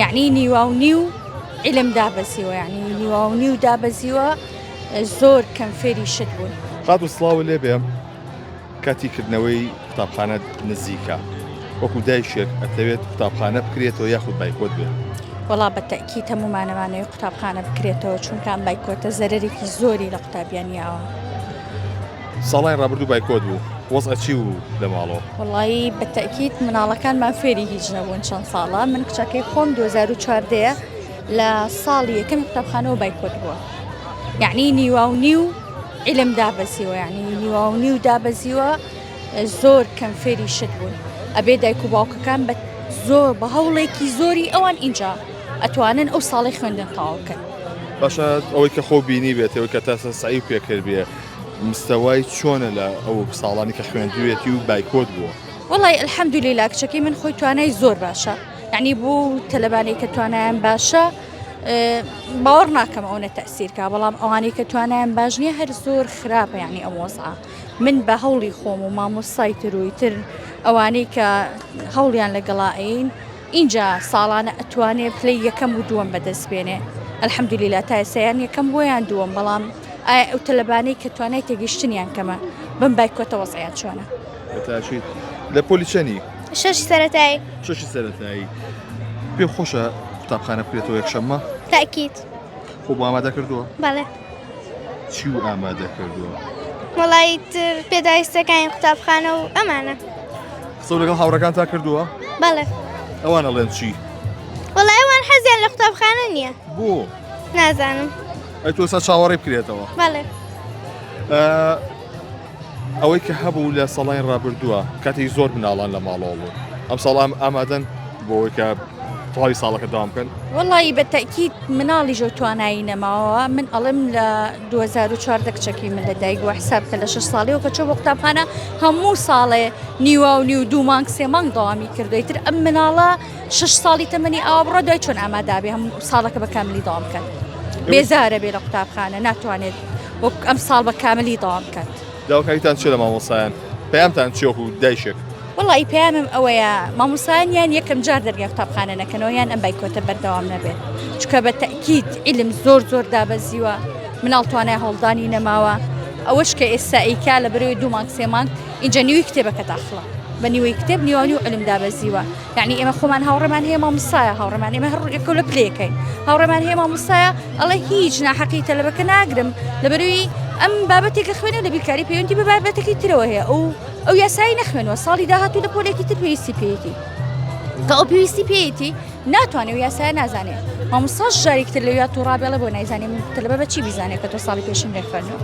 یعنی نیواونی و علم دابەزیوە، یعنی نیواونی و دابەزیوە زۆر کەم فێری شت بوون. قات و سڵاو لێ بێم کاتیکردنەوەی قوتابخانە نزیکە وەکو دایشێک ئەتەوێت قوتابخانە بکرێتەوە یاخود بایکۆت بێت. وەڵا بەتەئکید هەمومانەوانەیە قوتابخانە بکرێتەوە چونکە ئەم بایکۆتە زەرێکی زۆری لە قوتابیانیاوە. ساڵای ڕابردوو بایکۆت بوو وەزع چی بوو لە ماڵەوە؟ وەڵی بەتەئکید مناڵەکانمان فێری هیچ نەبوون چەند ساڵە. من کچەکەی خۆم 2014 لە ساڵی یەکەمی قوتابخانەوە بایکۆت بووە. یعنی نیواونی و علم دابەزیوە، یعنی نیواونی و دابەزیوە زۆر کەم فێری شت بوون. ئەبێ دایک و باوکەکان زۆر بە هەوڵێکی زۆری ئەوان اینجا ئەتوانن ئەو ساڵی خوێندن تەواوکەن. باشە ئەوەی کە خۆ بینی بێت ئەوەی کە تاسە سعی پێکرد بێ مستەوای چۆنە لە ئەو ساڵانی کە خوێندوێتی و بایکۆت بووە؟ وەڵی ئەلحەمدولیلا کچەکەی من خۆی توانای زۆر باشە، یعنی بوو تەلەبانەی کە توانایان باشە باوەڕ ناکەم ئەوە تەئسیرکە، بەڵام ئەوانەی کە توانایان باش نییە هەر زۆر خراپە. یعنی ئەم وەزعە من بە هەوڵی خۆم و مامۆستای تروی تر ئەوانەی کە هەوڵیان لەگەڵائین اینجا ساڵانە ئەتوانێت پلەی یەکەم و دووەم بەدەست بێنێ. ئەلحەمدولیلا تا ئێستایان یەکەم بۆیان دووەم، بەڵام ئایا ئەو تەلەبانەی کە توانای تێگەیشتنیان کەمە بم بایکۆتە وەزعیان چۆنە؟ تاشیت لە پۆلی چەندی؟ شەشی سەرەتایی. شەشی سەرەتایی. پێ خۆشە قوتابخانە بکرێتەوە یەکشەممە؟ تاکید. خۆ بۆ ئامادە کردووە؟ بەڵێ. چی و ئامادە کردووە؟ وەڵی تر پێداویستەکانی قوتابخانە و ئەمانە. قسە لەگەڵ هاوڕەکان تا کردووە؟ بەڵێ. ئەوان ئەڵێن چی؟ وەڵی ئەوان حەزیان لە قوتابخانە نییە. بۆ؟ نازانم. ئەی تۆ ئێستا چاوەڕێ بکرێتەوە؟ بەڵێ. ئەوەی کە هەبوو لە ساڵای ڕابردووە کاتی زۆر مناڵان لە ماڵەوە بوو. ئەم ساڵ ئامادەن بۆ ئەوەی کە تەواوی ساڵەکە داوام بکەن؟ وەڵی بەتەئکید مناڵی ژۆ توانایی نەماوە. من ئەڵم لە 2014 کچەکەی من لە دایک بووە حساب کە لە 6 ساڵیەوە کە چۆ بۆ قوتابخانە هەموو ساڵێ نیواونی و 2 مانگ 3 مانگ دەوامی کردووی تر ئەم مناڵە 6 ساڵی تەمەنی ئاوا بڕۆ دوای چۆن ئامادابێ هەموو ساڵەکە بە کاملی داوام بکەن. بێزارە بێ لە قوتابخانە ناتوانێت وەک ئەم ساڵ بە کاملی داوام بکەن. داواکاریتان چێ لە مامۆسایان؟ پەیامتان چی وەکو دایشێک؟ وەڵی پەیامم ئەوەیە مامۆسایان یەکەم جار دەرگای قوتابخانە نەکەنەوە یان ئەم بایکۆتە بەردەوام نەبێت، چونکە بە تەئکید علم زۆر دابەزیوە، مناڵ توانای هەوڵدانی نەماوە. ئەوەش کە ئێستا ئەیکا لە بەرەوەی 2 مانگ 3 مانگ اینجا نیوی کتێبەکە داخڵە، بە نیوەی کتێب نیوانی و علم دابەزیوە. یعنی ئێمە خۆمان هاوڕێمان هەیە مامۆستایە، هاوڕێمان ئێمە هەر ڕێکەوت لە پلەکەین، هاوڕێمان هەیە مامۆستایە ئەڵێ هیچ ناحەقی تەلەبەکە ناگرم لە بەرەوەی ئەم بابەتێکە خوێنە لە بیرکاری پەیوەندی بە بابەتێکی ترەوە هەیە ئەو یاسایی نەخوێنەوە ساڵی داهاتوو لە پۆلێکی تر پێویستی پێیەتی کە ئەو پێویستی پێیەتی ناتوانێت و یاسایە نازانێت. مامۆستاش جارێکتر لە یاد و ڕابێڵە بۆ نایزانێ تەلەبە بە چی بیزانێت کە تۆ ساڵی پێشم لێ خوێنەوە.